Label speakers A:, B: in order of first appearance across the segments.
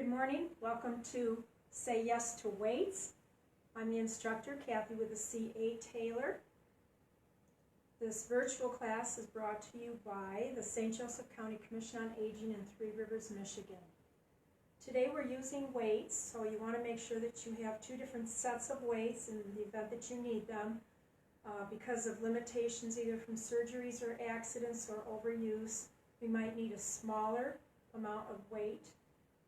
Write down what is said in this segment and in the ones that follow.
A: Good morning. Welcome to Say Yes to Weights. I'm the instructor, Cathy with the CA Taylor. This virtual class is brought to you by the St. Joseph County Commission on Aging in Three Rivers, Michigan. Today we're using weights, so you want to make sure that you have two different sets of weights in the event that you need them. Because of limitations either from surgeries or accidents or overuse, we might need a smaller amount of weight.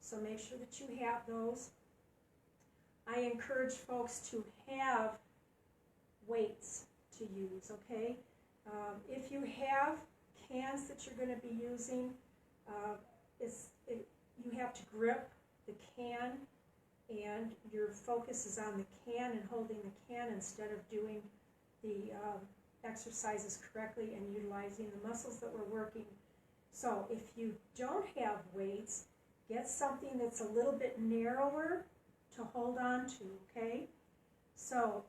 A: So make sure that you have those. I encourage folks to have weights to use, okay? If you have cans that you're going to be using, you have to grip the can, and your focus is on the can and holding the can instead of doing the exercises correctly and utilizing the muscles that we're working. So if you don't have weights, get something that's a little bit narrower to hold on to, okay? So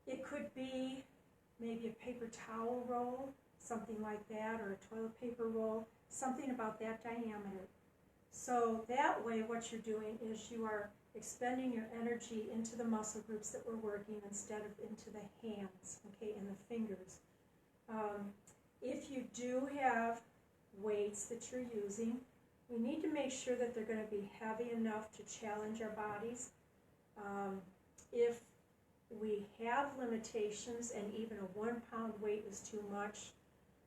A: it could be maybe a paper towel roll, something like that, or a toilet paper roll, something about that diameter. So that way what you're doing is you are expending your energy into the muscle groups that we're working instead of into the hands, okay, and the fingers. If you do have weights that you're using, we need to make sure that they're going to be heavy enough to challenge our bodies. If we have limitations and even a 1 pound weight is too much,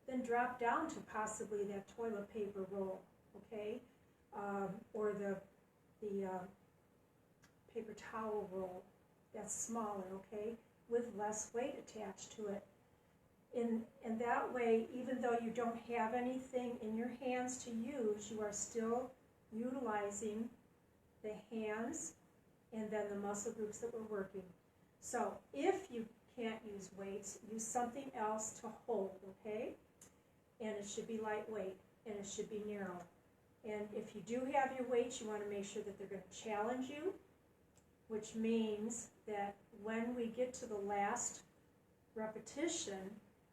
A: then drop down to possibly that toilet paper roll, okay? Or the paper towel roll that's smaller, okay, with less weight attached to it. And that way, even though you don't have anything in your hands to use, you are still utilizing the hands and then the muscle groups that we're working. So if you can't use weights, use something else to hold, okay? And it should be lightweight and it should be narrow. And if you do have your weights, you want to make sure that they're going to challenge you, which means that when we get to the last repetition,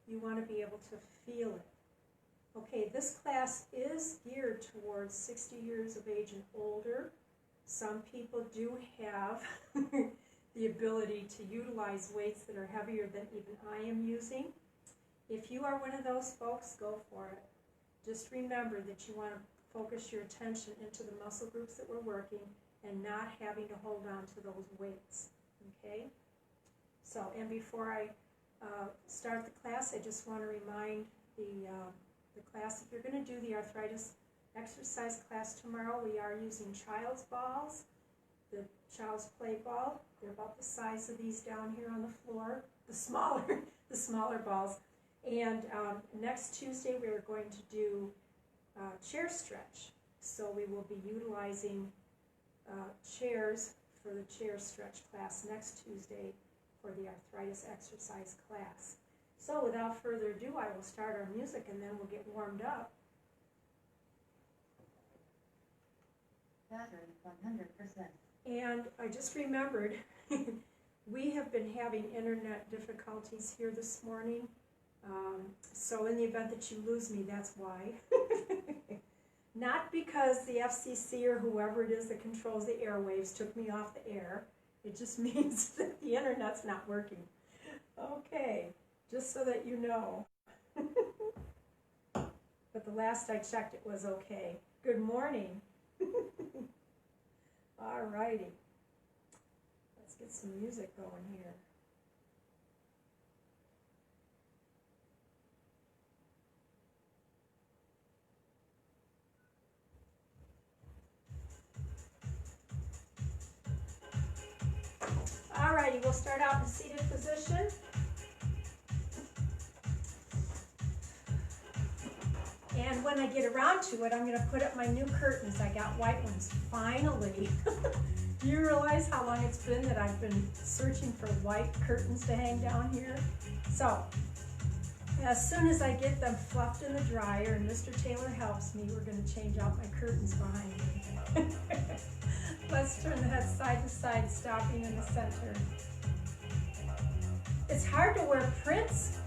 A: you want to be able to feel it. Okay, this class is geared towards 60 years of age and older. Some people do have the ability to utilize weights that are heavier than even I am using. If you are one of those folks, go for it. Just remember that you want to focus your attention into the muscle groups that we're working and not having to hold on to those weights, okay? So, and before I start the class, I just want to remind the class, if you're going to do the arthritis exercise class tomorrow, we are using child's balls, the child's play ball. They're about the size of these down here on the floor, the smaller balls. And next Tuesday we are going to do chair stretch. So we will be utilizing chairs for the chair stretch class next Tuesday for the arthritis exercise class. So without further ado, I will start our music and then we'll get warmed up.
B: Battery 100%.
A: And I just remembered, we have been having internet difficulties here this morning. So in the event that you lose me, that's why. Not because the FCC or whoever it is that controls the airwaves took me off the air. It just means that the internet's not working. Okay, just so that you know. But the last I checked, it was okay. Good morning. All righty. Let's get some music going here. Alrighty, we'll start out in a seated position. And when I get around to it, I'm going to put up my new curtains. I got white ones, finally. Do you realize how long it's been that I've been searching for white curtains to hang down here? So, as soon as I get them fluffed in the dryer and Mr. Taylor helps me, we're going to change out my curtains behind me. Let's turn the head side to side, stopping in the center. It's hard to wear prints,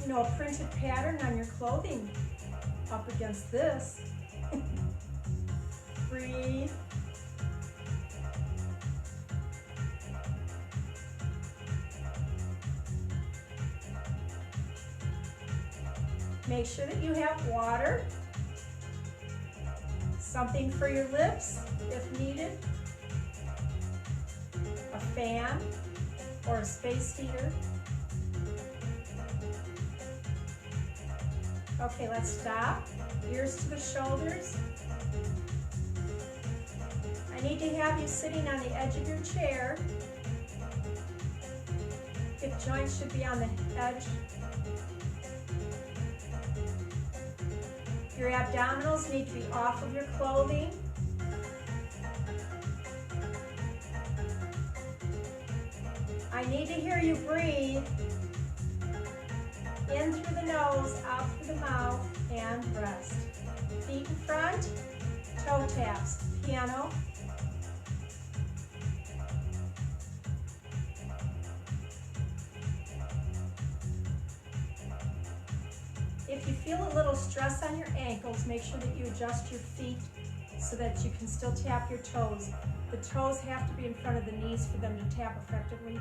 A: you know, a printed pattern on your clothing up against this. breathe. Make sure that you have water, something for your lips if needed, a fan or a space heater. Okay, let's stop. Ears to the shoulders. I need to have you sitting on the edge of your chair. Hip joints should be on the edge. Your abdominals need to be off of your clothing. I need to hear you breathe. In through the nose, out through the mouth, and rest. Feet in front, toe taps, piano. If you feel a little stress on your ankles, make sure that you adjust your feet so that you can still tap your toes. The toes have to be in front of the knees for them to tap effectively.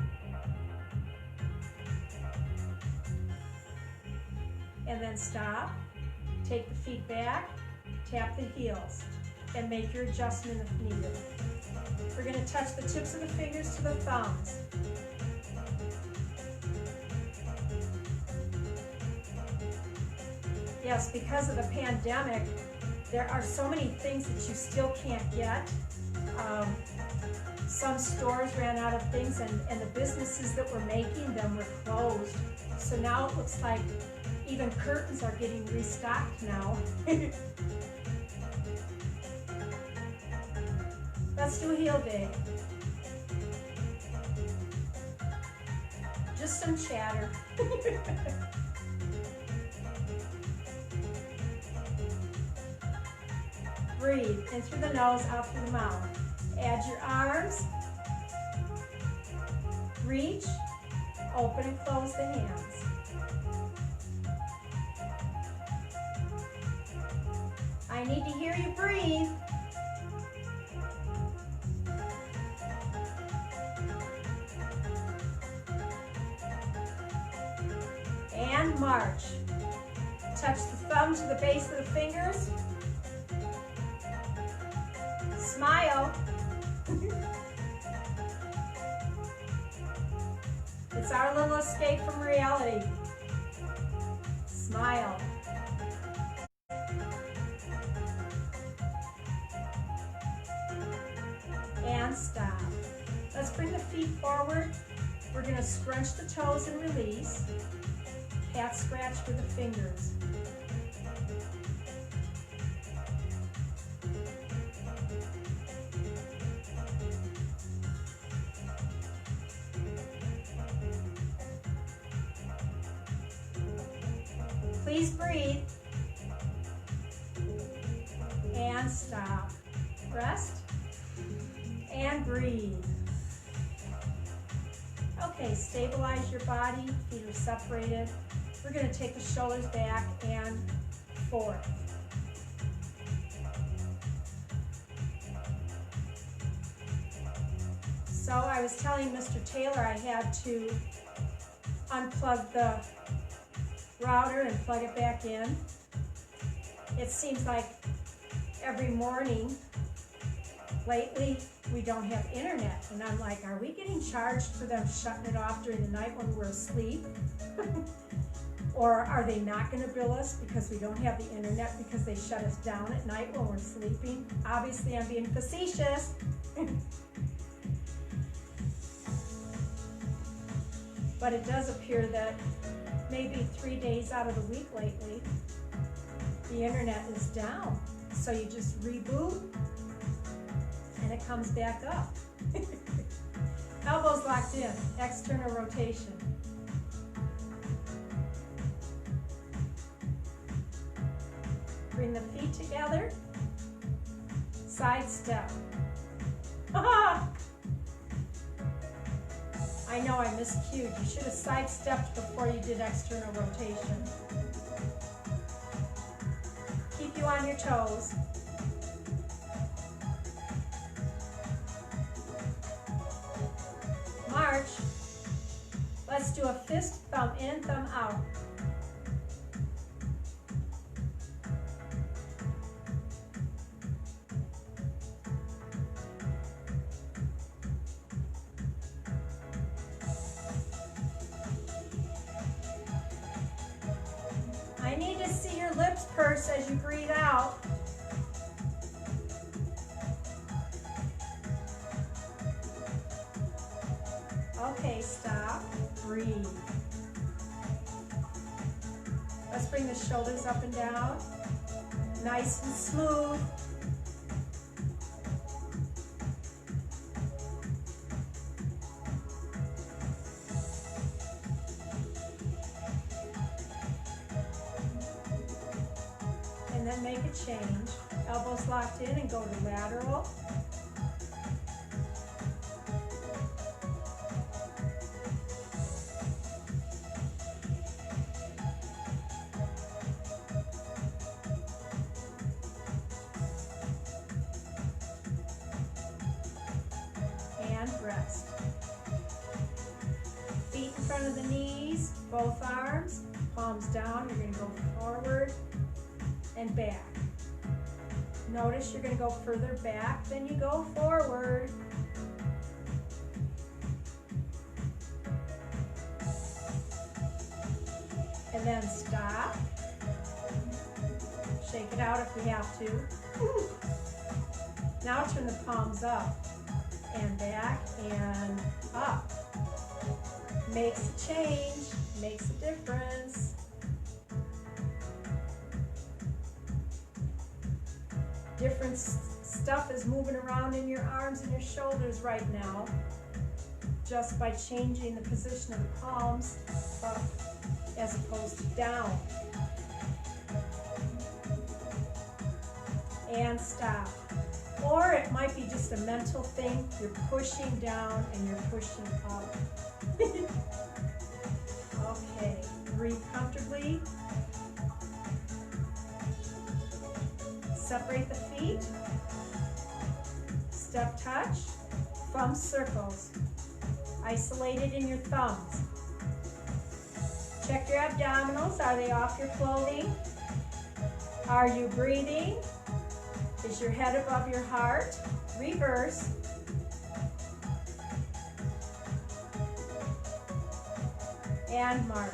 A: And then stop, take the feet back, tap the heels, and make your adjustment if needed. We're going to touch the tips of the fingers to the thumbs. Yes, because of the pandemic, there are so many things that you still can't get. Some stores ran out of things, and the businesses that were making them were closed. So now it looks like even curtains are getting restocked now. Let's do a heel day. Just some chatter. Breathe in through the nose, out through the mouth. Add your arms. Reach, open and close the hands. I need to hear you breathe. And march. Touch the thumb to the base of the fingers. Smile. It's our little escape from reality. Smile. And stop. Let's bring the feet forward. We're going to scrunch the toes and release. Cat scratch with the fingers. Please breathe. And stop. Rest. And breathe. Okay, stabilize your body. Feet are separated. We're going to take the shoulders back and forth. So I was telling Mr. Taylor I had to unplug the router and plug it back in. It seems like every morning lately we don't have internet, and I'm like, are we getting charged for them shutting it off during the night when we're asleep? Or are they not going to bill us because we don't have the internet because they shut us down at night when we're sleeping? Obviously I'm being facetious. But it does appear that maybe 3 days out of the week lately, the internet is down. So you just reboot and it comes back up. Elbows locked in, external rotation. Bring the feet together, side step. I know I miscued. You should have sidestepped before you did external rotation. Keep you on your toes. march. Let's do a fist, thumb in, thumb out. I need to see your lips purse as you breathe out. Okay, stop, breathe. Let's bring the shoulders up and down, nice and smooth. And then make a change. Elbows locked in and go to lateral. And rest. Feet in front of the knees, both arms, palms down. You're going to go forward and back. Notice you're going to go further back than you go forward. And then stop. Shake it out if you have to. Now turn the palms up and back and up. Makes a change, makes a difference. Different stuff is moving around in your arms and your shoulders right now, just by changing the position of the palms up as opposed to down. And stop. Or it might be just a mental thing. You're pushing down and you're pushing up. Okay, breathe comfortably. Separate the feet. Step touch. Thumb circles. Isolated in your thumbs. Check your abdominals. Are they off your clothing? Are you breathing? Is your head above your heart? Reverse. And march.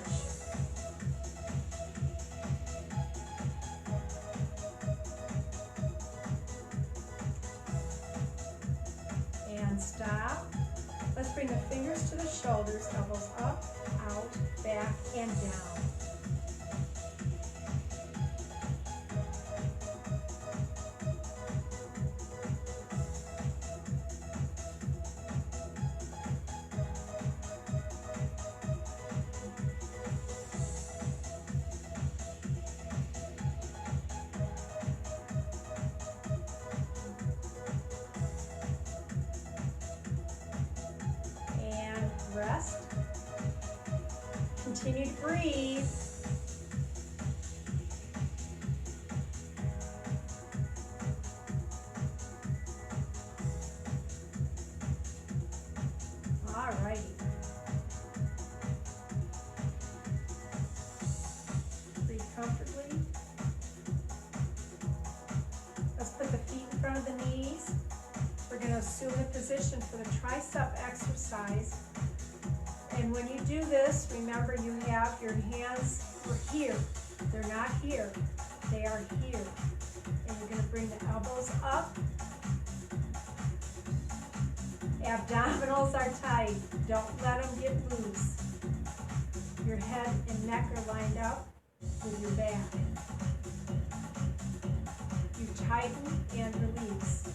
A: And stop. Let's bring the fingers to the shoulders, elbows up, out, back, and down. Rest. Continue to breathe. All righty. Breathe comfortably. Let's put the feet in front of the knees. We're going to assume the position for the tricep exercise. And when you do this, remember you have your hands here. They're not here. They are here. And you're going to bring the elbows up. Abdominals are tight. Don't let them get loose. Your head and neck are lined up with your back. You tighten and release.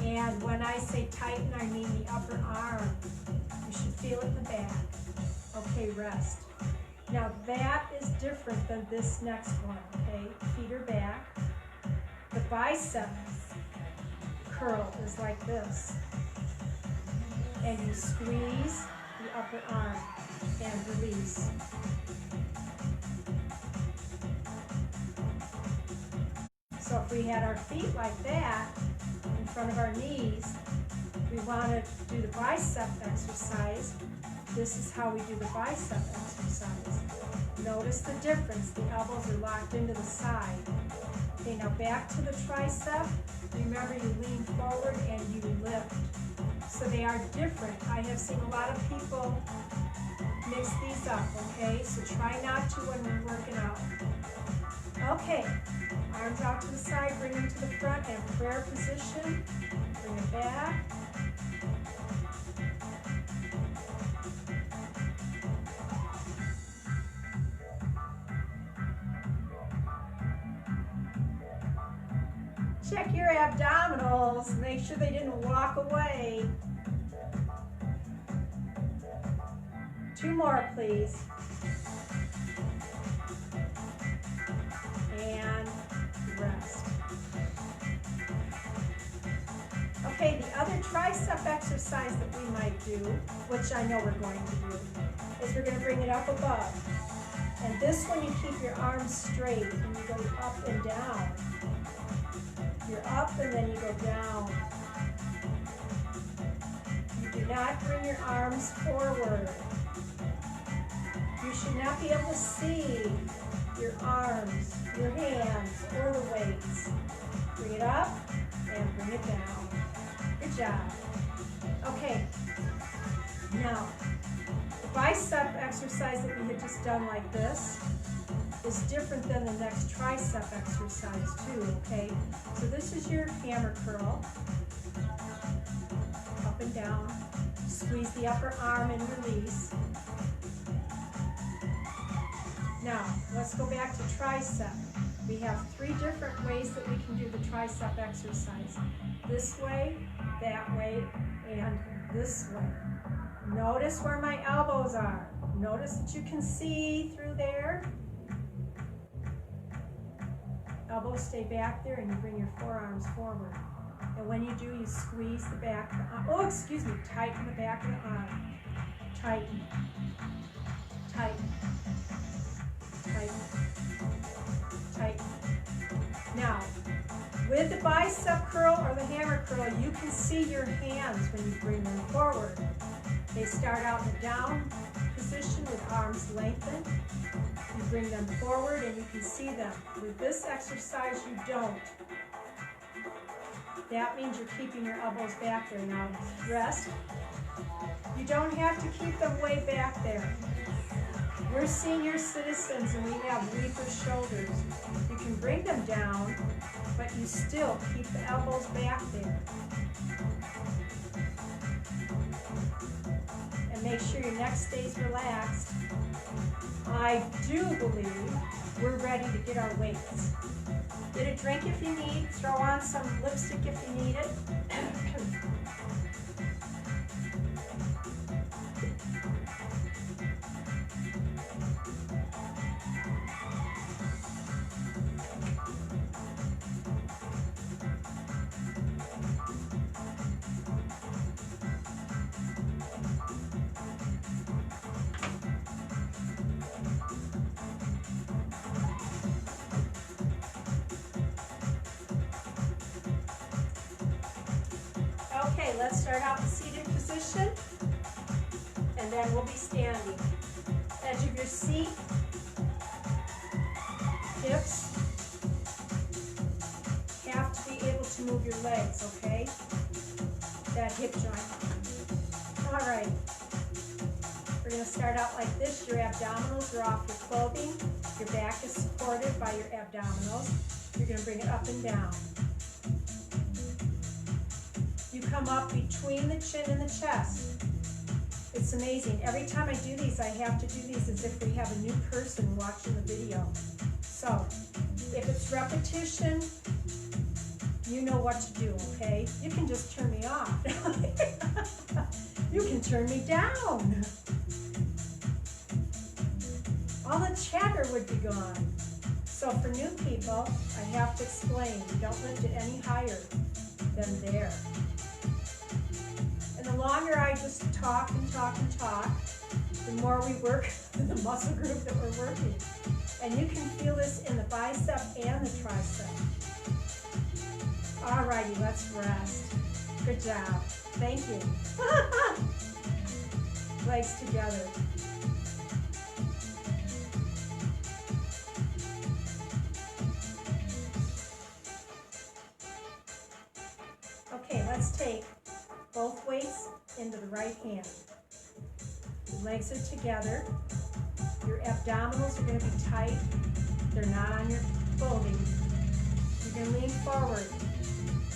A: And when I say tighten, I mean the upper arm. You should feel it in the back. Okay, rest. Now that is different than this next one, okay? Feet are back. The bicep curl is like this. And you squeeze the upper arm and release. So if we had our feet like that, and front of our knees, we want to do the bicep exercise. This is how we do the bicep exercise. Notice the difference. The elbows are locked into the side. Okay, now back to the tricep. Remember, you lean forward and you lift. So they are different. I have seen a lot of people mix these up, okay? So try not to when you're working out. Okay, arms out to the side, bring them to the front and prayer position. Bring it back. Check your abdominals. Make sure they didn't walk away. 2 more, please. And rest. Okay, the other tricep exercise that we might do, which I know we're going to do, is we're going to bring it up above. And this one you keep your arms straight and you go up and down. You're up and then you go down. You do not bring your arms forward. You should not be able to see your arms, your hands, or the weights. Bring it up and bring it down. Good job. Okay. Now, the bicep exercise that we had just done like this is different than the next tricep exercise too, okay? So this is your hammer curl. Up and down. Squeeze the upper arm and release. Now, let's go back to tricep. We have 3 different ways that we can do the tricep exercise. This way, that way, and this way. Notice where my elbows are. Notice that you can see through there. Elbows stay back there and you bring your forearms forward. And when you do, you squeeze the back of the arm. Oh, excuse me, tighten the back of the arm. Tighten. Tighten. Tighten. Tighten. Now, with the bicep curl or the hammer curl, you can see your hands when you bring them forward. They start out in a down position with arms lengthened. You bring them forward and you can see them. With this exercise, you don't. That means you're keeping your elbows back there. Now, rest. You don't have to keep them way back there. We're senior citizens and we have weaker shoulders. You can bring them down, but you still keep the elbows back there. And make sure your neck stays relaxed. I do believe we're ready to get our weights. Get a drink if you need, throw on some lipstick if you need it. Okay, let's start out the seated position, and then we'll be standing. Edge of your seat, hips have to be able to move your legs, okay? That hip joint. All right, we're going to start out like this. Your abdominals are off your clothing. Your back is supported by your abdominals. You're going to bring it up and down. You come up between the chin and the chest. It's amazing. Every time I do these, I have to do these as if we have a new person watching the video. So, if it's repetition, you know what to do, okay? You can just turn me off. You can turn me down. All the chatter would be gone. So for new people, I have to explain, don't lift it any higher than there. And the longer I just talk and talk and talk, the more we work the muscle group that we're working. And you can feel this in the bicep and the tricep. Alrighty, let's rest. Good job. Thank you. Legs together. Okay, let's take both weights into the right hand. Your legs are together. Your abdominals are going to be tight. They're not on your clothing. You're going to lean forward.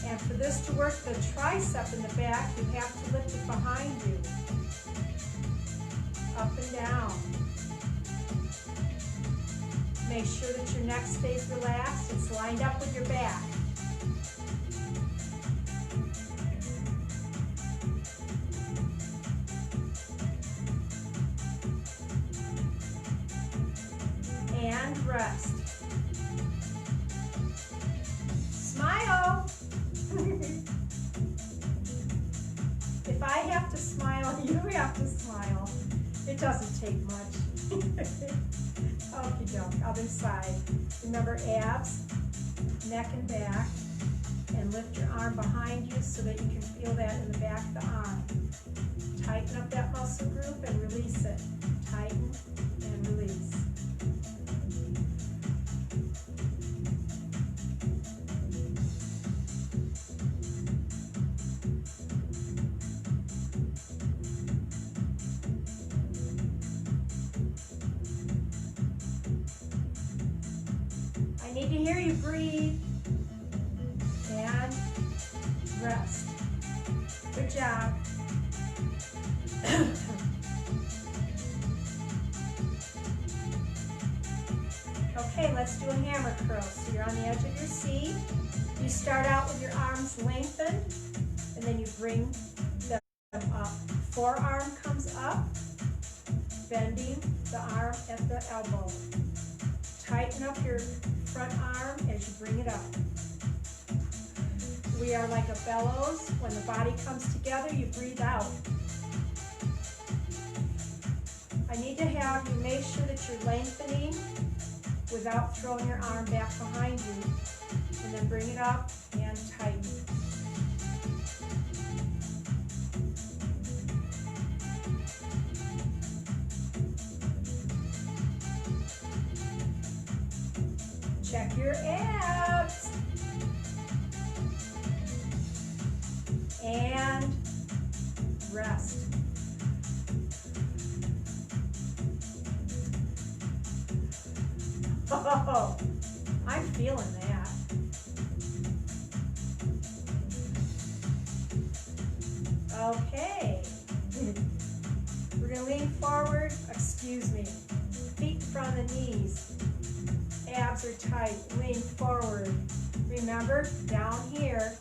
A: And for this to work the tricep in the back, you have to lift it behind you. Up and down. Make sure that your neck stays relaxed. It's lined up with your back. And rest. Smile. If I have to smile, you have to smile. It doesn't take much. Okie doke. Other side. Remember abs, neck and back, and lift your arm behind you so that you can feel that in the back of the arm. Tighten up that muscle group and release it. Tighten and release. I need to hear you breathe and rest. Good job. Okay, let's do a hammer curl. So you're on the edge of your seat. You start out with your arms lengthened, and then you bring them up. Forearm comes up, bending the arm at the elbow. Tighten up your front arm as you bring it up. We are like a bellows. When the body comes together, you breathe out. I need to have you make sure that you're lengthening without throwing your arm back behind you. And then bring it up and tighten. Check your abs. And rest. Oh, I'm feeling that. Okay. We're going to lean forward, excuse me. Feet in front of the knees. Abs are tight. Lean forward. Remember, down here.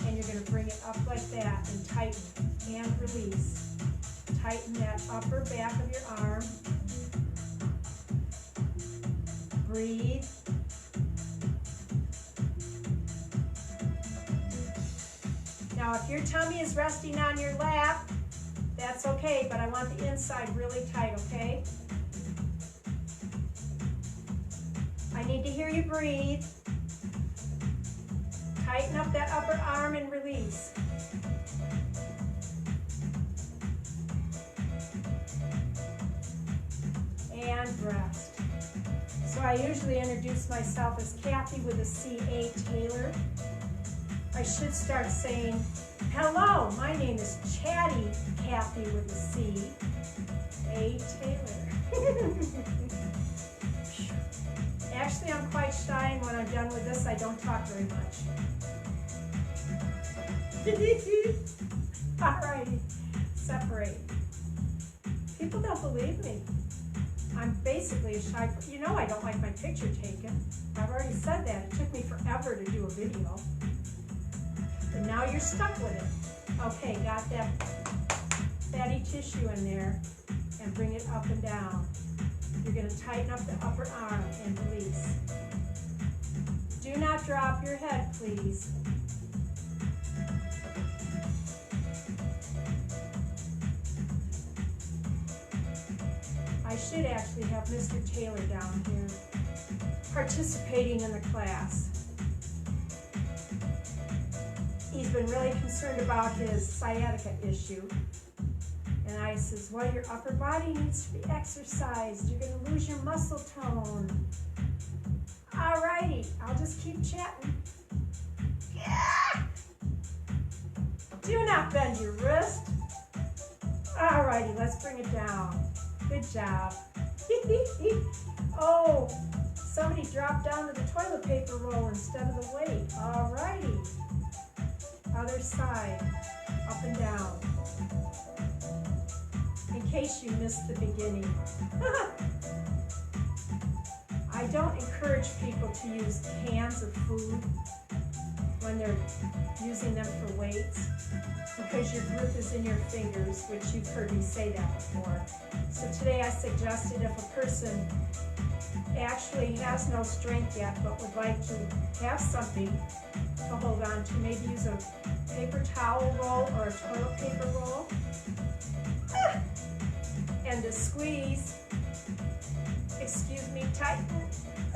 A: And you're going to bring it up like that and tighten and release. Tighten that upper back of your arm. Breathe. Now, if your tummy is resting on your lap, that's okay, but I want the inside really tight, okay? I need to hear you breathe. Tighten up that upper arm and release. And rest. So I usually introduce myself as Cathy with a C.A. Taylor. I should start saying, hello, my name is Chatty Cathy with a C.A. Taylor. Actually, I'm quite shy, and when I'm done with this, I don't talk very much. Alrighty, separate. People don't believe me. I'm basically a shy person. You know I don't like my picture taken. I've already said that. It took me forever to do a video. And now you're stuck with it. Okay, got that fatty tissue in there and bring it up and down. You're going to tighten up the upper arm and release. Do not drop your head, please. I should actually have Mr. Taylor down here participating in the class. he's been really concerned about his sciatica issue. And I says, well, your upper body needs to be exercised. You're going to lose your muscle tone. Alrighty, I'll just keep chatting. Yeah. Do not bend your wrist. Alrighty, let's bring it down. Good job. Oh, somebody dropped down to the toilet paper roll instead of the weight. Alrighty. Other side, up and down. In case you missed the beginning. I don't encourage people to use cans of food when they're using them for weights because your grip is in your fingers, which you've heard me say that before. So today I suggested if a person actually has no strength yet but would like to have something to hold on to, maybe use a paper towel roll or a toilet paper roll, and to squeeze, tighten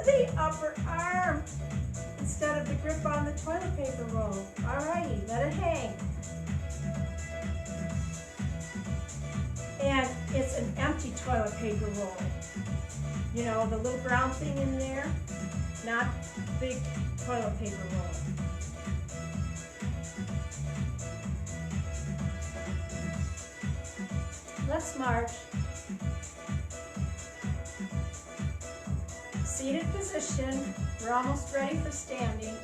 A: the upper arm instead of the grip on the toilet paper roll. Alrighty, let it hang. And it's an empty toilet paper roll. You know, the little brown thing in there, not big toilet paper roll. Let's march. Seated position. We're almost ready for standing.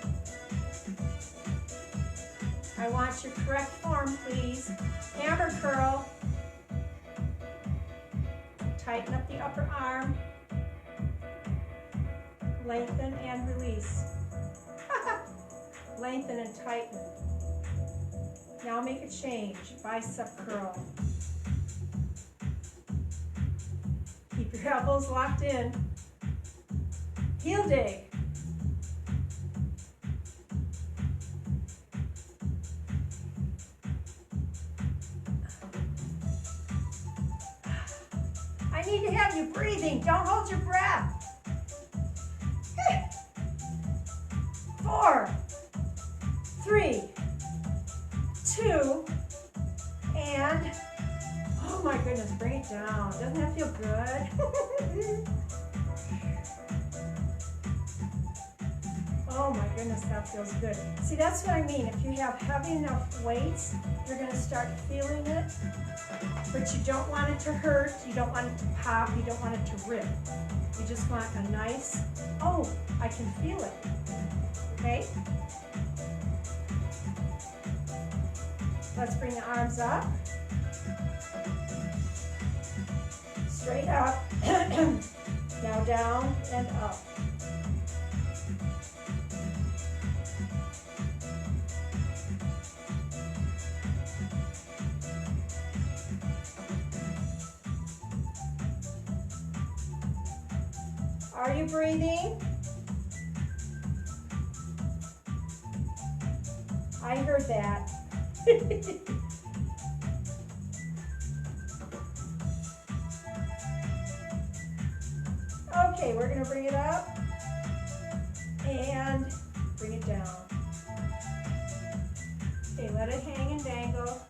A: I want your correct form, please. Hammer curl. Tighten up the upper arm. Lengthen and release. Lengthen and tighten. Now make a change. Bicep curl. Keep your elbows locked in. Heel dig. I need to have you breathing. Don't hold your breath. 4, 3, 2, and oh my goodness, bring it down. Doesn't that feel good? Oh my goodness, that feels good. See, that's what I mean. If you have heavy enough weights, you're going to start feeling it, but you don't want it to hurt. You don't want it to pop. You don't want it to rip. You just want a nice, oh, I can feel it. Okay? Let's bring the arms up. Straight up. Now down and up. Are you breathing? I heard that. Okay, we're going to bring it up and bring it down. Okay, let it hang and dangle.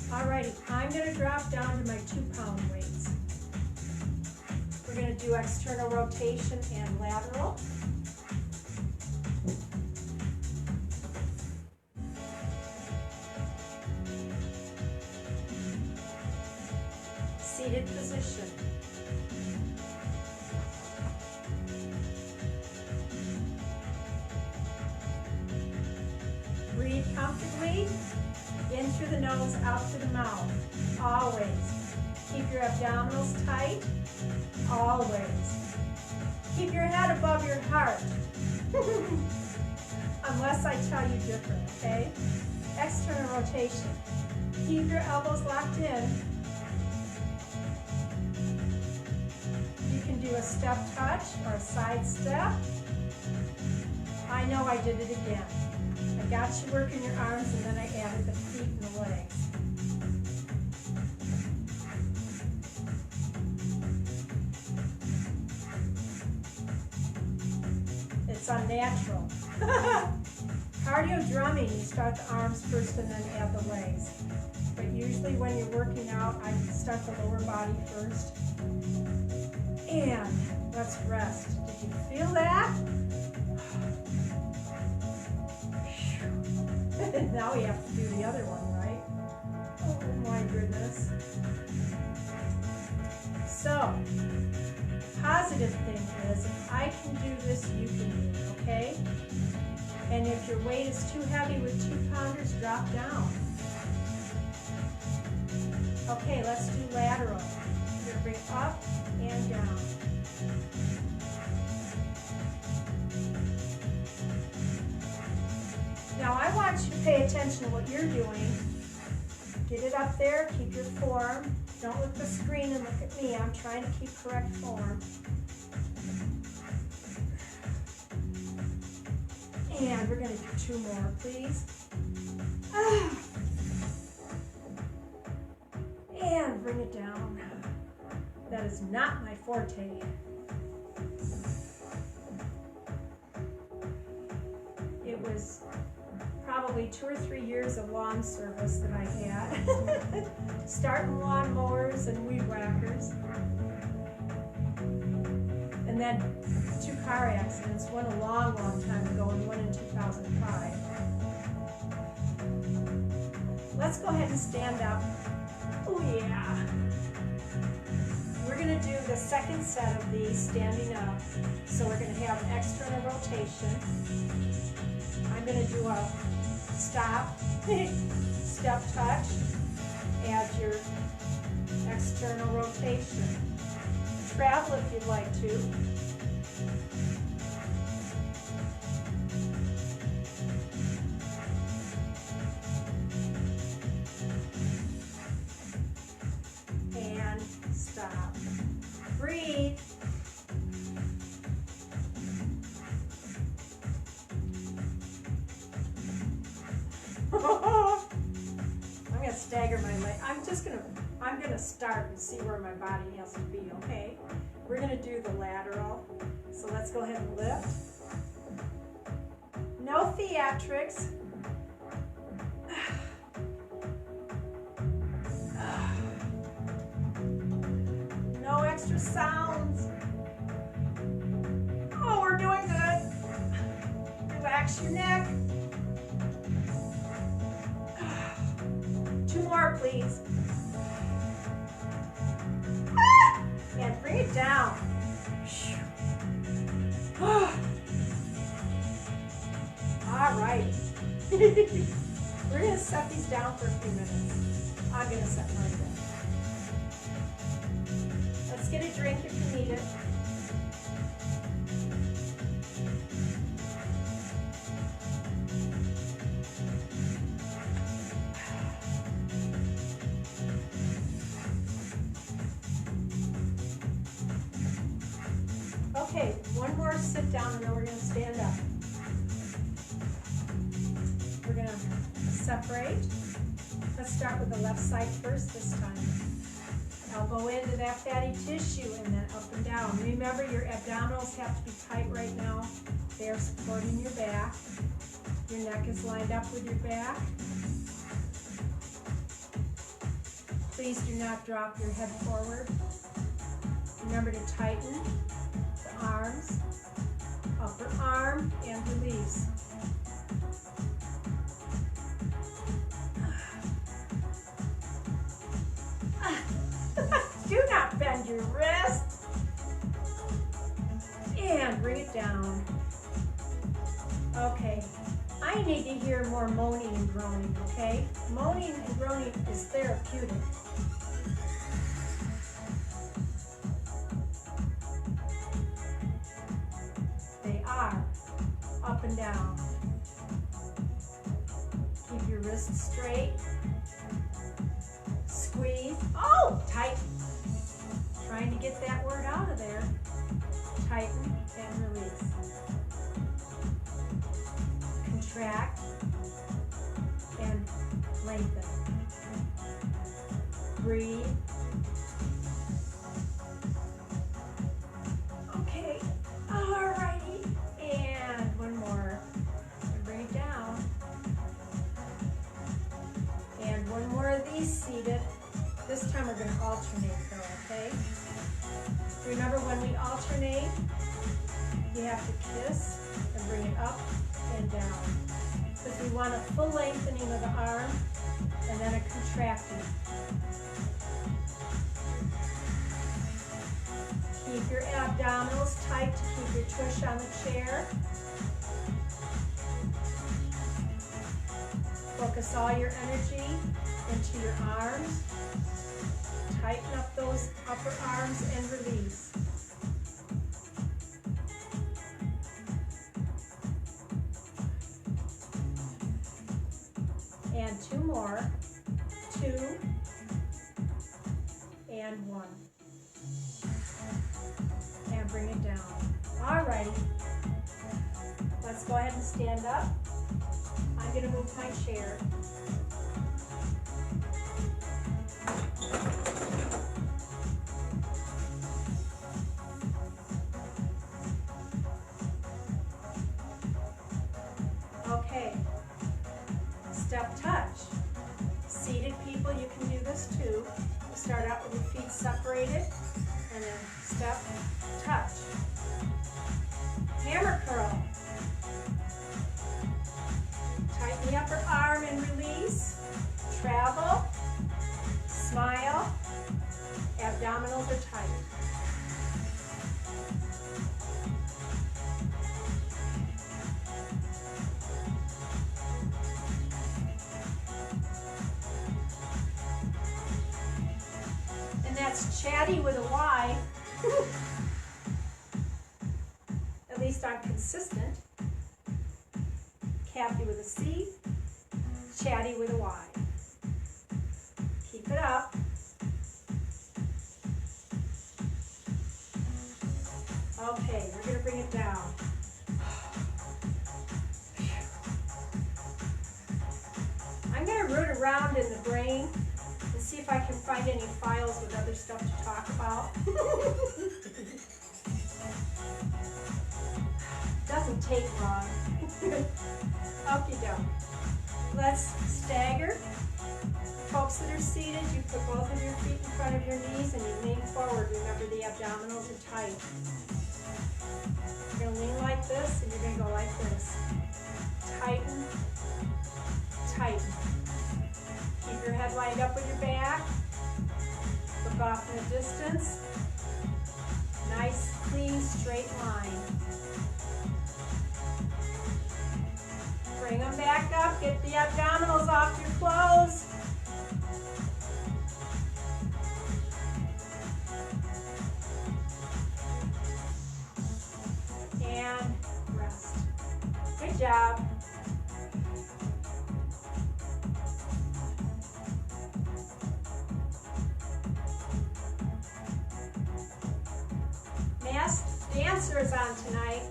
A: Alrighty, I'm going to drop down to my 2-pound weights. We're going to do external rotation and lateral. Seated position. Breathe comfortably. In through the nose, out through the mouth. Always. Keep your abdominals tight. Always. Keep your head above your heart. Unless I tell you different, okay? External rotation. Keep your elbows locked in. You can do a step touch or a side step. I know I did it again. I got you working your arms and then I added the feet and the legs. natural. Cardio drumming, you start the arms first and then add the legs. But usually when you're working out, I start the lower body first. And let's rest. Did you feel that? Now we have to do the other one, right? Oh my goodness. So, positive thing is, if I can do this, you can do it, okay? And if your weight is too heavy with 2-pounders, drop down. Okay, let's do lateral. You're gonna bring up and down. Now I want you to pay attention to what you're doing. Get it up there, keep your form. Don't look at the screen and look at me. I'm trying to keep correct form. And we're going to do 2 more, please. And bring it down. That is not my forte. It was probably 2 or 3 years of lawn service that I had. Starting lawn mowers and weed whackers. And then 2 car accidents, one a long, long time ago and one in 2005. Let's go ahead and stand up. Oh yeah. We're going to do the second set of these standing up. So we're going to have external rotation. I'm going to do a stop, step touch, add your external rotation. Travel if you'd like to. And stop. Breathe. I'm gonna stagger my leg. I'm gonna start and see where my body has to be, okay? We're gonna do the lateral. So let's go ahead and lift. No theatrics. No extra sounds. Oh, we're doing good. Relax your neck. 2 more, please. And bring it down. All right. We're going to set these down for a few minutes. I'm going to set mine down. Let's get a drink if you need it. Okay, one more sit down and then we're going to stand up. We're going to separate. Let's start with the left side first this time. Elbow into that fatty tissue and then up and down. Remember, your abdominals have to be tight right now. They're supporting your back. Your neck is lined up with your back. Please do not drop your head forward. Remember to tighten the arms, upper arm, and release. Do not bend your wrist. And bring it down. Okay, I need to hear more moaning and groaning, okay? Moaning and groaning is therapeutic. They are. Up and down. Keep your wrists straight. Squeeze. Oh, tight. Trying to get that word out of there. Tighten and release. Contract and lengthen. Breathe. Okay. Alrighty. And alternate though, okay? Remember, when we alternate, you have to kiss and bring it up and down. Because we want a full lengthening of the arm and then a contracting. Keep your abdominals tight to keep your tush on the chair. Focus all your energy into your arms. Tighten up those upper arms and release. And 2 more. 2 and 1. And bring it down. Alrighty. Let's go ahead and stand up. I'm going to move my chair. Okay. Step touch. Seated people, you can do this too. Start out with your feet separated and then step touch. Hammer curl. Tighten the upper arm and release. Travel. Smile. Abdominals are tight. And that's chatty with a Y. At least I'm consistent. Cathy with a C, chatty with a Y. Keep it up. Okay, we're going to bring it down. I'm going to root around in the brain and see if I can find any files with other stuff to talk about. Doesn't take long. Okie doke. Let's stagger. Folks that are seated, you put both of your feet in front of your knees and you lean forward. Remember, the abdominals are tight. You're going to lean like this and you're going to go like this. Tighten, tighten. Keep your head lined up with your back. Look off in the distance. Nice, clean, straight line. Bring them back up. Get the abdominals off your clothes. And rest. Good job. Masked Dancers on tonight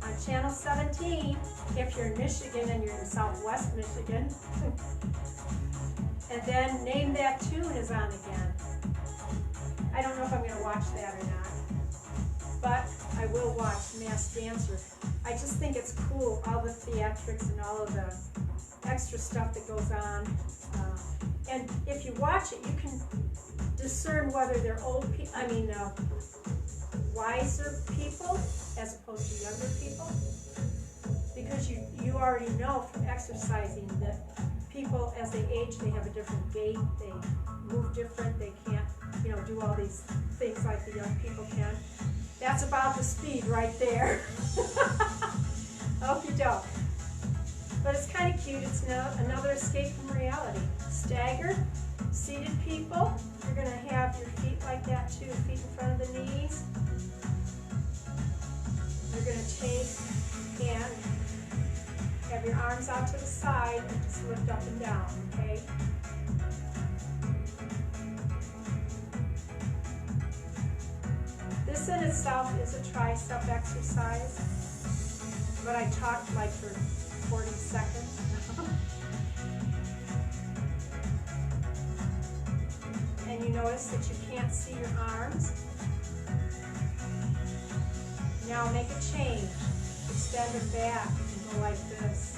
A: on Channel 17. If you're in Michigan and you're in Southwest Michigan. And then Name That Tune is on again. I don't know if I'm going to watch that or not, but I will watch Masked Dancers. I just think it's cool, all the theatrics and all of the extra stuff that goes on. And if you watch it, you can discern whether they're old people, wiser people as opposed to younger people. Because you already know from exercising that people, as they age, they have a different gait, they move different, they can't, do all these things like the young people can. That's about the speed right there. Okie doke. But it's kind of cute. It's another escape from reality. Stagger, seated people, you're going to have your feet like that too, feet in front of the knees. You're going to take and have your arms out to the side and just lift up and down, okay? This in itself is a tricep exercise, but I talked like for 40 seconds. And you notice that you can't see your arms. Now make a change. Extend them back and go like this.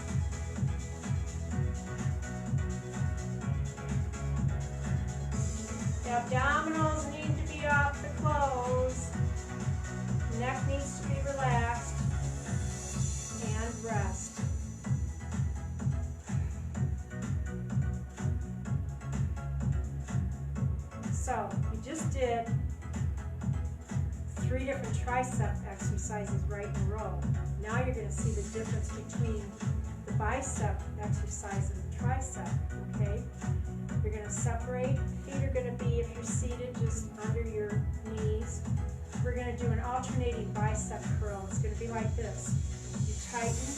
A: Abdominals need to be off the clothes. Neck needs to be relaxed. And rest. So, you just did 3 different tricep exercises right in a row. Now you're going to see the difference between the bicep exercise and the tricep, okay? You're going to separate. Feet are going to be, if you're seated, just under your knees. We're going to do an alternating bicep curl. It's going to be like this. You tighten.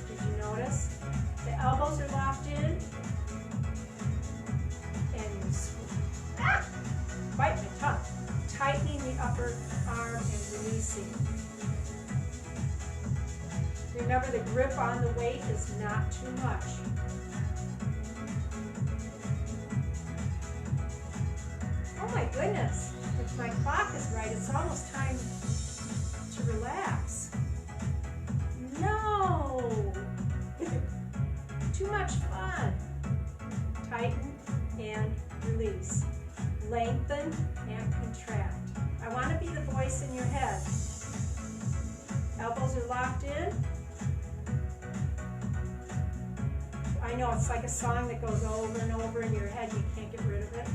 A: Did you notice? The elbows are locked in. And you bite my tongue. Tightening the upper arm and releasing. Remember, the grip on the weight is not too much. Oh my goodness, if my clock is right, it's almost time to relax. No! Too much fun. Tighten and release. Lengthen and contract. I want to be the voice in your head. Elbows are locked in. I know it's like a song that goes over and over in your head. You can't get rid of it.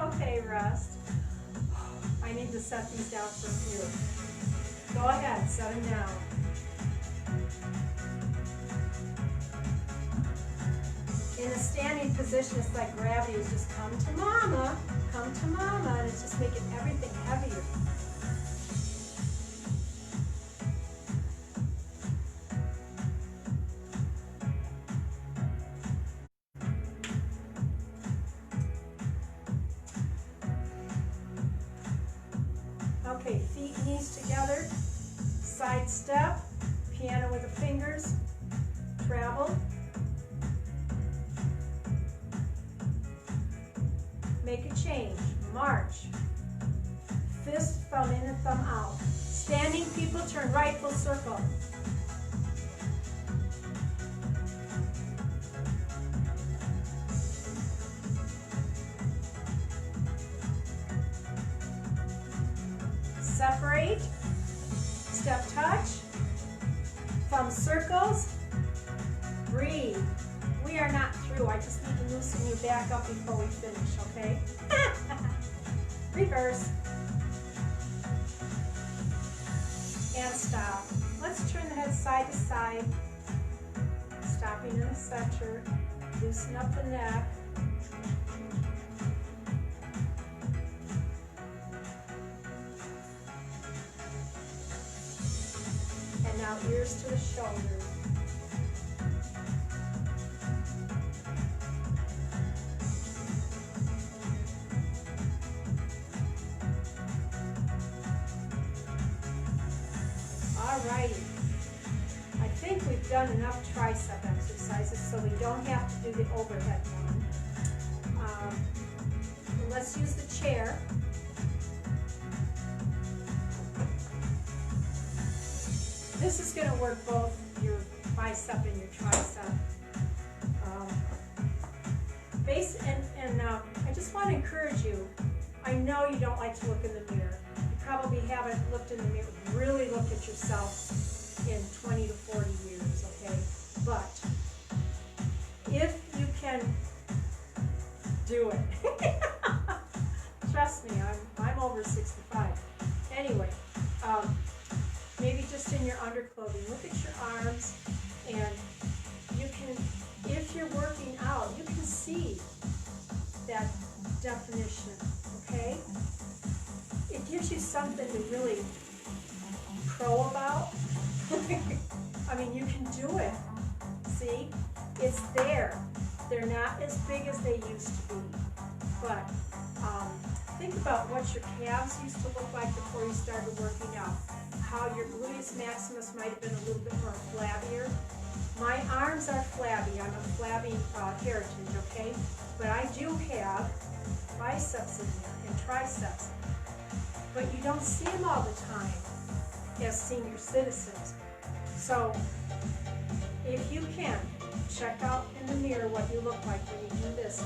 A: Okay, rest. I need to set these down for you. Go ahead, set them down. In a standing position, it's like gravity is just come to mama, and it's just making everything heavier. Okay, feet, knees together, side step, piano with the fingers, travel. Make a change, march. Fist, thumb in and thumb out. Standing people turn right full circle. Separate, step touch, thumb circles, breathe. We are not through. I just need to loosen you back up before we finish, okay? Reverse. And stop. Let's turn the head side to side. Stopping in the center. Loosen up the neck. And now ears to the shoulders. Alrighty, I think we've done enough tricep exercises, so we don't have to do the overhead one. Let's use the chair. This is going to work both your bicep and your tricep. I just want to encourage you. I know you don't like to look in the mirror. Probably haven't looked in the mirror, really looked at yourself in 20 to 40 years, okay? But if you can do it, trust me, I'm over 65. Anyway, maybe just in your underclothing, look at your arms, and you can, if you're working out, you can see that definition, okay? It gives you something to really crow about. I mean, you can do it. See? It's there. They're not as big as they used to be. But think about what your calves used to look like before you started working out. How your gluteus maximus might have been a little bit more flabbier. My arms are flabby. I'm a flabby heritage, okay? But I do have biceps in there and triceps. But you don't see them all the time as senior citizens. So if you can, check out in the mirror what you look like when you do this.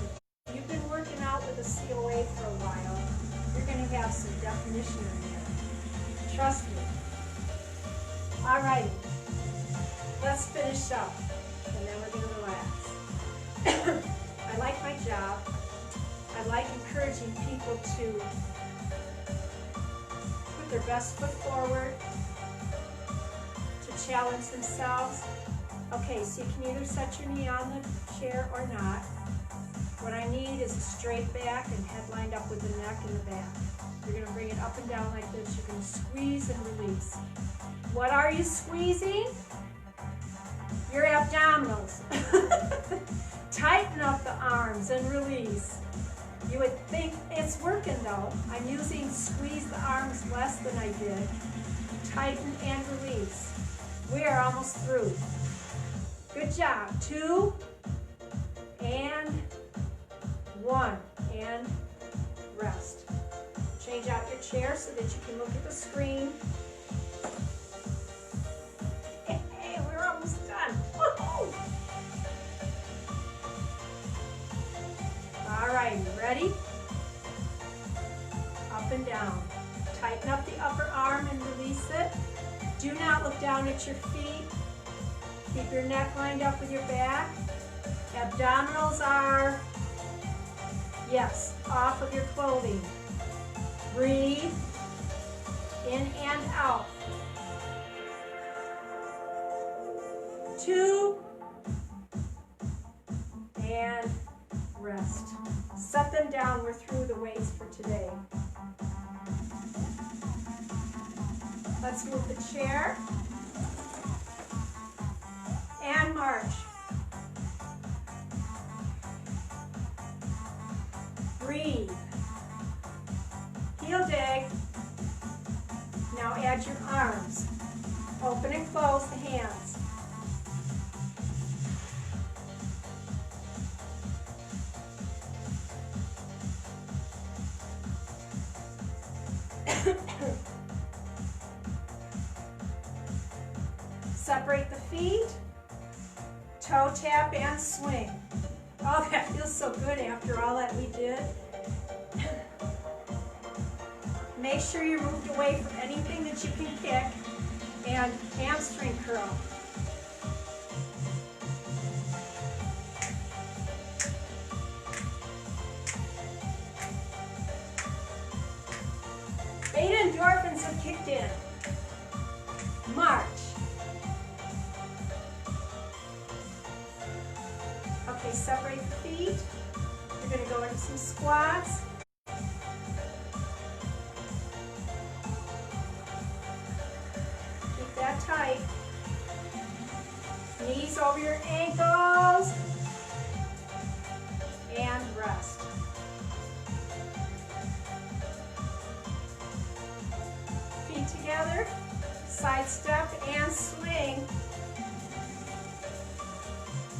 A: If you've been working out with a COA for a while, you're going to have some definition in there. Trust me. Alrighty, let's finish up, and then we're going to relax. I like my job. I like encouraging people to put their best foot forward, to challenge themselves. Okay, so you can either set your knee on the chair or not. What I need is a straight back and head lined up with the neck and the back. You're going to bring it up and down like this. You're going to squeeze and release. What are you squeezing? Your abdominals. Tighten up the arms and release. You would think it's working though. I'm using squeeze the arms less than I did. Tighten and release. We are almost through. Good job. 2 and 1 and rest. Change out your chair so that you can look at the screen. Hey, we're almost done. Woo-hoo! All right, ready? Up and down. Tighten up the upper arm and release it. Do not look down at your feet. Keep your neck lined up with your back. Abdominals are, yes, off of your clothing. Breathe in and out. 2 and rest. Set them down. We're through the weights for today. Let's move the chair and march. Breathe. Heel dig. Now add your arms. Open and close the hands. Separate the feet, toe tap and swing. Oh, that feels so good after all that we did. Make sure you're moved away from anything that you can kick, and hamstring curl. Beta endorphins have kicked in. March. Okay, separate the feet. You're going to go into some squats. Keep that tight. Knees over your ankles. And rest. Feet together. Side step and swing.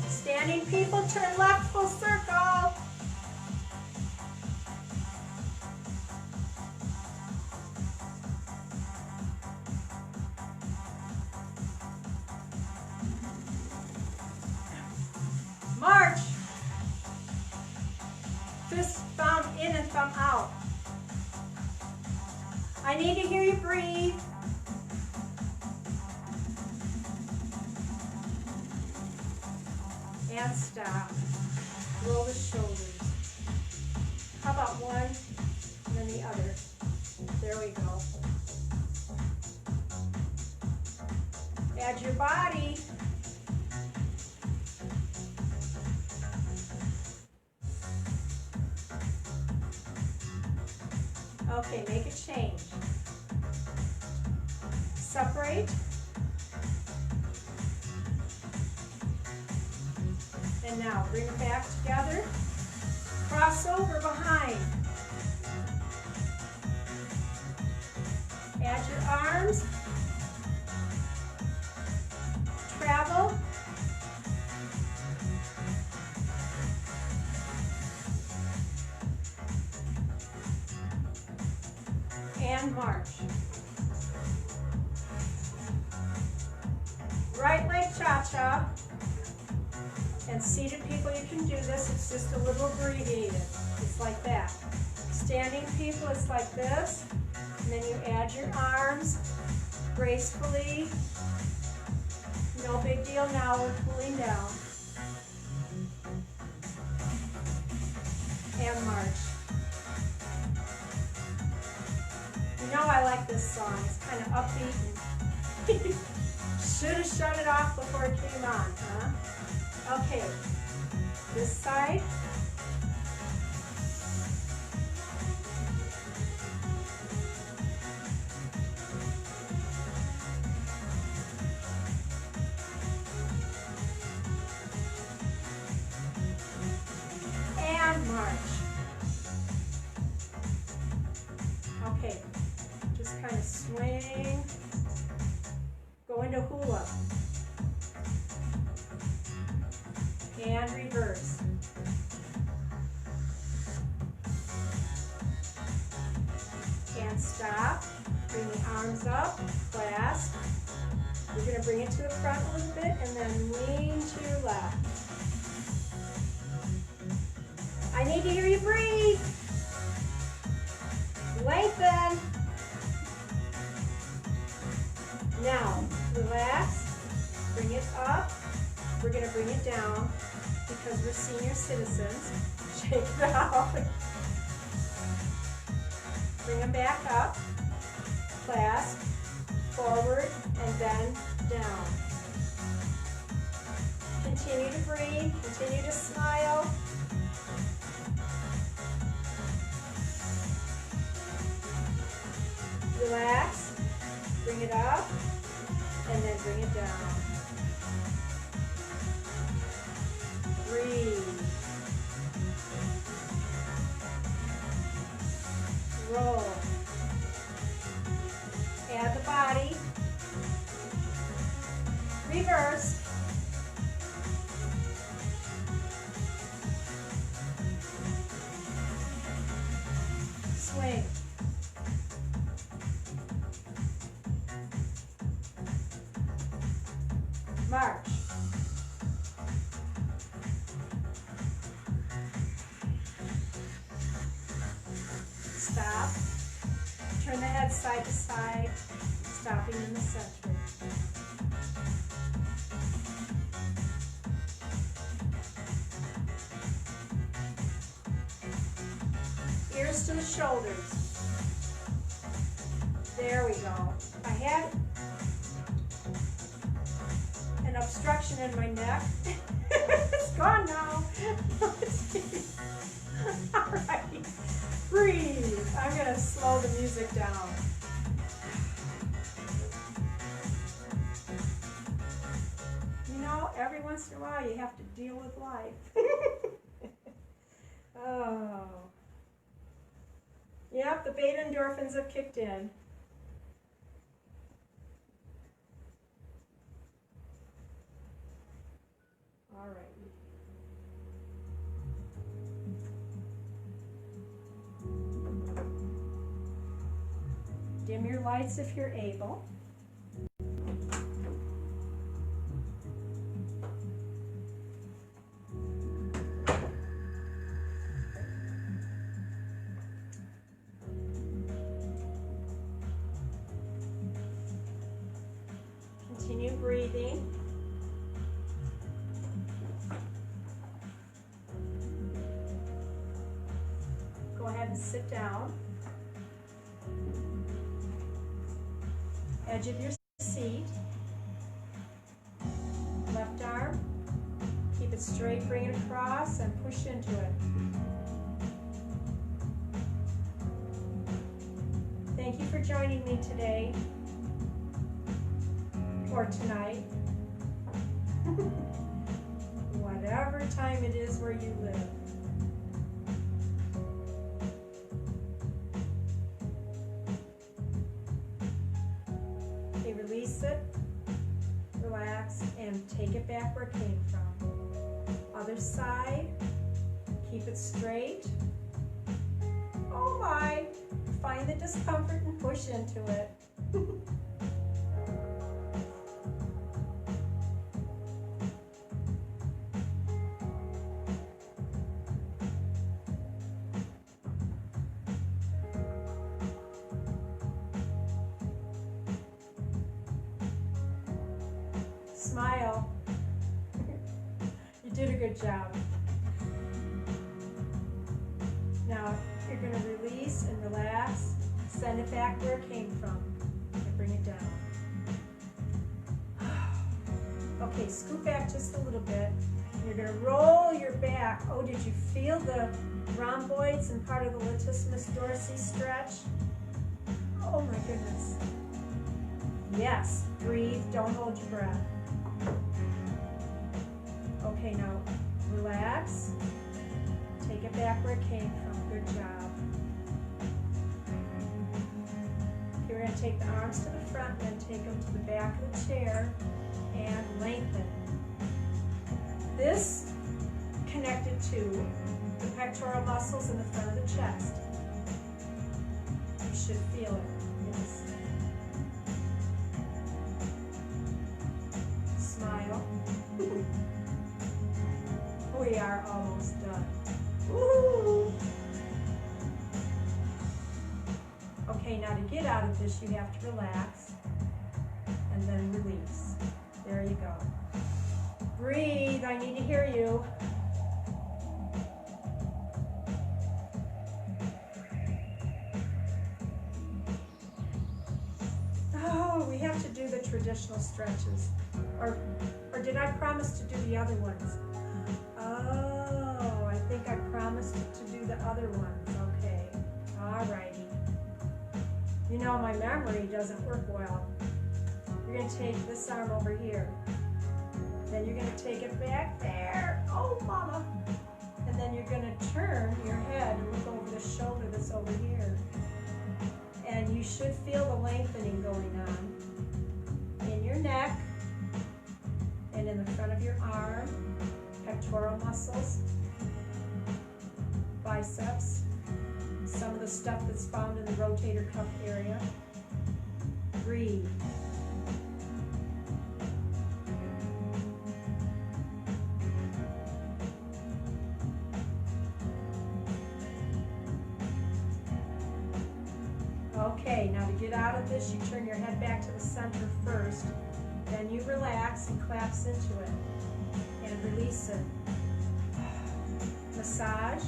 A: Standing people, turn left, full circle. March. Fist thumb in and thumb out. I need to hear you breathe. And stop. Roll the shoulders. How about one and then the other? There we go. Add your body. Okay, make a change. Separate. And now bring it back together. Cross over behind. Add your arms. Travel. And march. Right leg cha-cha. And seated people, you can do this. It's just a little abbreviated. It's like that. Standing people, it's like this. And then you add your arms gracefully. No big deal now, we're cooling down. And march. You know I like this song. It's kind of upbeat. And should have shut it off before it came on, huh? Okay, this side. And march. Okay, just kind of swing. Go into hula. And reverse. And stop. Bring the arms up, clasp. You're going to bring it to the front a little bit and then lean to your left. I need to hear you breathe. Lengthen. Now, relax. Bring it up. We're going to bring it down because we're senior citizens. Shake it out. Bring them back up. Clasp. Forward and then down. Continue to breathe. Continue to smile. Relax. Bring it up and then bring it down. Breathe. Roll. Add the body. Reverse. Swing. March. Stop. Turn the head side to side, stopping in the center. Ears to the shoulders. There we go. I had an obstruction in my neck. It's gone now. All right. Breathe. I'm going to slow the music down. You know, every once in a while you have to deal with life. Oh. Yep, the beta endorphins have kicked in. All right. Dim your lights if you're able. Continue breathing. Go ahead and sit down. Edge of your seat. Left arm. Keep it straight, bring it across, and push into it. Thank you for joining me today. Or tonight. Whatever time it is where you live. Okay, release it, relax, and take it back where it came from. Other side, keep it straight. Oh my, find the discomfort and push into it. smile. You did a good job. Now you're going to release and relax. Send it back where it came from and bring it down. Okay, scoot back just a little bit. You're going to roll your back. Oh, did you feel the rhomboids and part of the latissimus dorsi stretch? Oh my goodness. Yes, breathe, don't hold your breath. Okay, now relax. Take it back where it came from. Good job. Okay, we're going to take the arms to the front and then take them to the back of the chair and lengthen. This connected to the pectoral muscles in the front of the chest. You should feel it. Yes. Smile. We are almost done. Woo! Okay, now to get out of this, you have to relax and then release. There you go. Breathe. I need to hear you. Oh, we have to do the traditional stretches. Or did I promise to do the other ones? Oh, I think I promised to do the other ones. Okay. Alrighty. You know, my memory doesn't work well. You're going to take this arm over here. Then you're going to take it back there. Oh, mama. And then you're going to turn your head and look over the shoulder that's over here. And you should feel the lengthening going on in your neck and in the front of your arm, pectoral muscles, biceps, some of the stuff that's found in the rotator cuff area. Breathe. Okay, now to get out of this, you turn your head back to the center first, then you relax and collapse into it, and release it. Massage.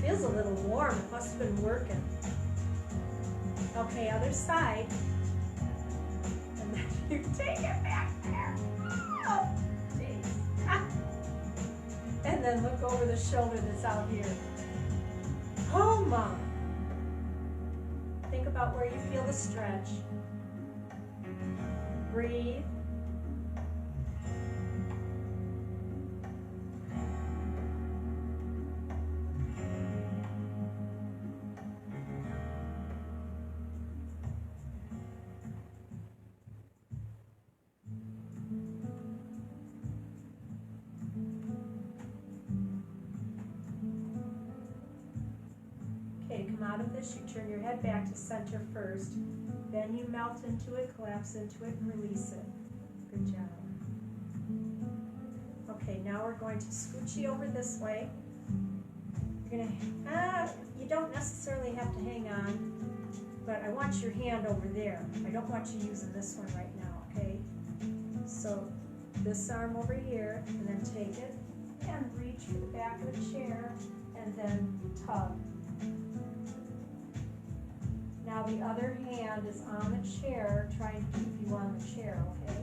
A: Feels a little warm, it must have been working. Okay, other side, and then you take it back there. Oh, jeez. And then look over the shoulder that's out here. Oh, Mom. Think about where you feel the stretch. Breathe. Out of this, you turn your head back to center first, then you melt into it, collapse into it, and release it. Good job. Okay, now we're going to scooch you over this way. You're gonna, you don't necessarily have to hang on, but I want your hand over there. I don't want you using this one right now, okay? So this arm over here, and then take it and reach for the back of the chair, and then tug. Now the other hand is on the chair, trying to keep you on the chair, okay?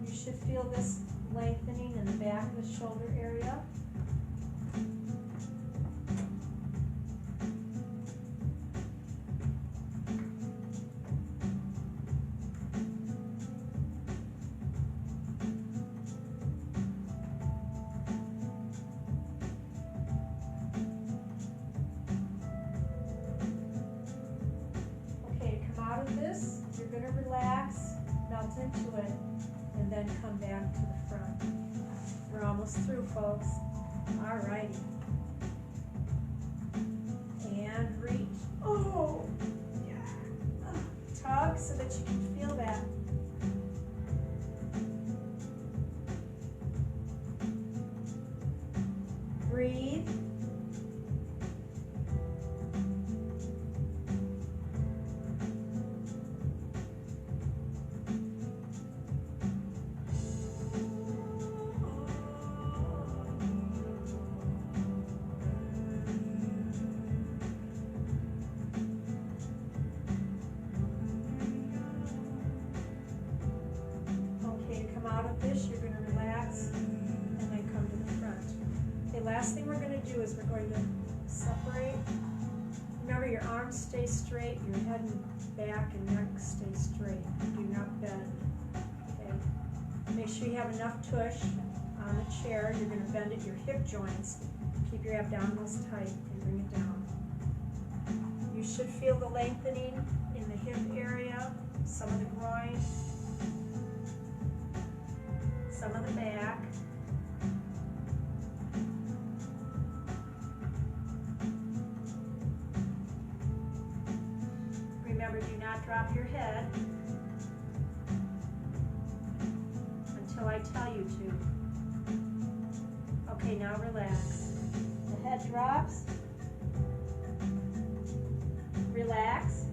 A: You should feel this lengthening in the back of the shoulder area. This, you're going to relax, melt into it, and then come back to the front. We're almost through, folks. All righty. And reach. Oh, yeah. Tug so that you can feel that. Breathe. this, you're going to relax and then come to the front. Okay, last thing we're going to do is we're going to separate. Remember, your arms stay straight, your head and back and neck stay straight. Do not bend. Okay. Make sure you have enough tush on the chair. You're going to bend at your hip joints. Keep your abdominals tight and bring it down. You should feel the lengthening in the hip area, some of the groin, some of the back. Remember, do not drop your head until I tell you to. Okay, now relax. The head drops. Relax.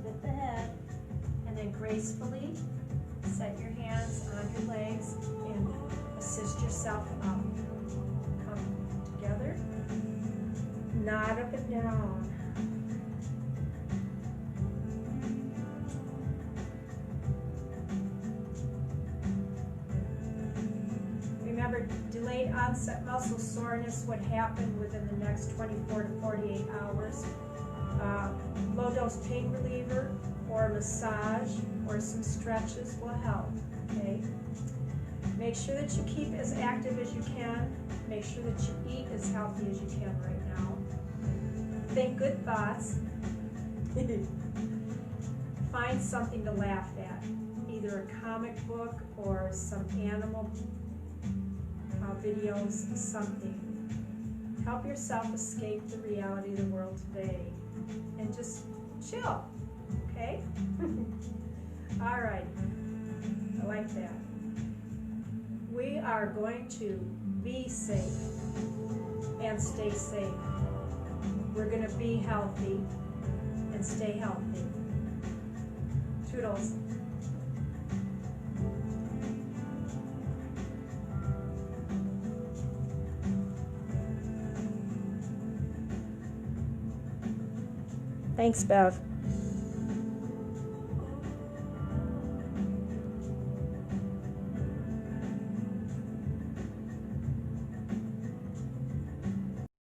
A: Lift the head and then gracefully set your hands on your legs and assist yourself up. Come together. Nod up and down. Remember, delayed onset muscle soreness would happen within the next 24 to 48 hours. Low dose pain reliever or a massage or some stretches will help, okay? Make sure that you keep as active as you can. Make sure that you eat as healthy as you can right now. Think good thoughts. Find something to laugh at, either a comic book or some animal videos, something. Help yourself escape the reality of the world today and just chill, okay? All right, I like that. We are going to be safe and stay safe. We're going to be healthy and stay healthy. Toodles. Thanks, Bev.